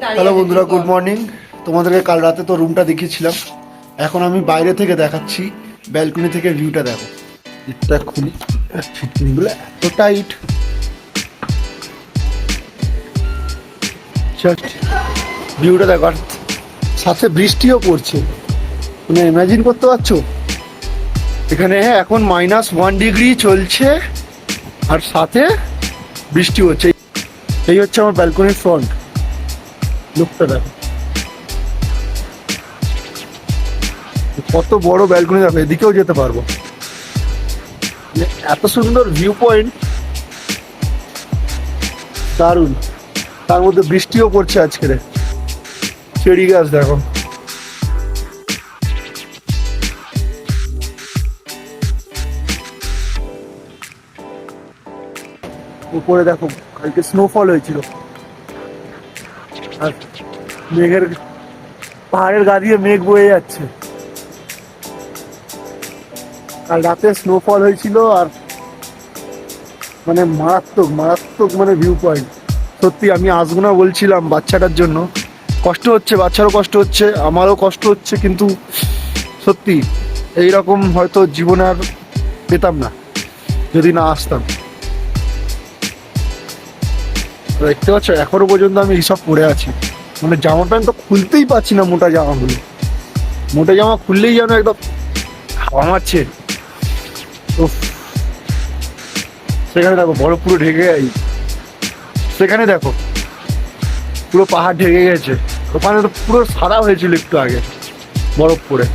Hello বন্ধুরা, good morning. তোমাদেরকে কাল রাতে তো রুমটা দেখিয়েছিলাম, এখন আমি বাইরে থেকে দেখাচ্ছি। ব্যালকনি থেকে ভিউটা দেখো। এটা খুলি, ছিটকিনিগুলো এত টাইট, জাস্ট ভিউটা দেখো। আর সাথে বৃষ্টিও পড়ছে, মানে ইমাজিন করতে পারছো। এখানে এখন -1 ডিগ্রি চলছে আর সাথে বৃষ্টি হচ্ছে। এই হচ্ছে আমার ব্যালকনির ফ্রন্ট লুকটা দেখো, কত বড় ব্যালকনি দেখো। এদিকেও যেতে পারবো, এত সুন্দর ভিউ পয়েন্ট, দারুণ। তার মধ্যে বৃষ্টিও পড়ছে আজকে। চেরি গাছ দেখো, উপরে দেখো কালকে স্নোফল হয়েছিল। আর মেঘের, পাহাড়ের গা দিয়ে মেঘ বয়ে যাচ্ছে। কাল রাতে স্নোফল হয়েছিল, আর মানে মারাত্মক মারাত্মক মানে ভিউ পয়েন্ট। সত্যি আমি আসবো না বলছিলাম, বাচ্চাটার জন্য কষ্ট হচ্ছে, বাচ্চারও কষ্ট হচ্ছে, আমারও কষ্ট হচ্ছে, কিন্তু সত্যি এইরকম হয়তো জীবনে আর পেতাম না যদি না আসতাম। দেখতে পাচ্ছ এখনো পর্যন্ত আমি এইসব পরে আছি, মানে জামা প্যান্ট তো খুলতেই পারছি না। মোটা জামাগুলো, মোটা জামা খুললেই যেন একদম হাওয়া মারছে। সেখানে দেখো বরফ পুরো ঢেকে যাই, সেখানে দেখো পুরো পাহাড় ঢেকে গেছে। ওখানে তো পুরো সাদা হয়েছিল একটু আগে বরফ পড়ে।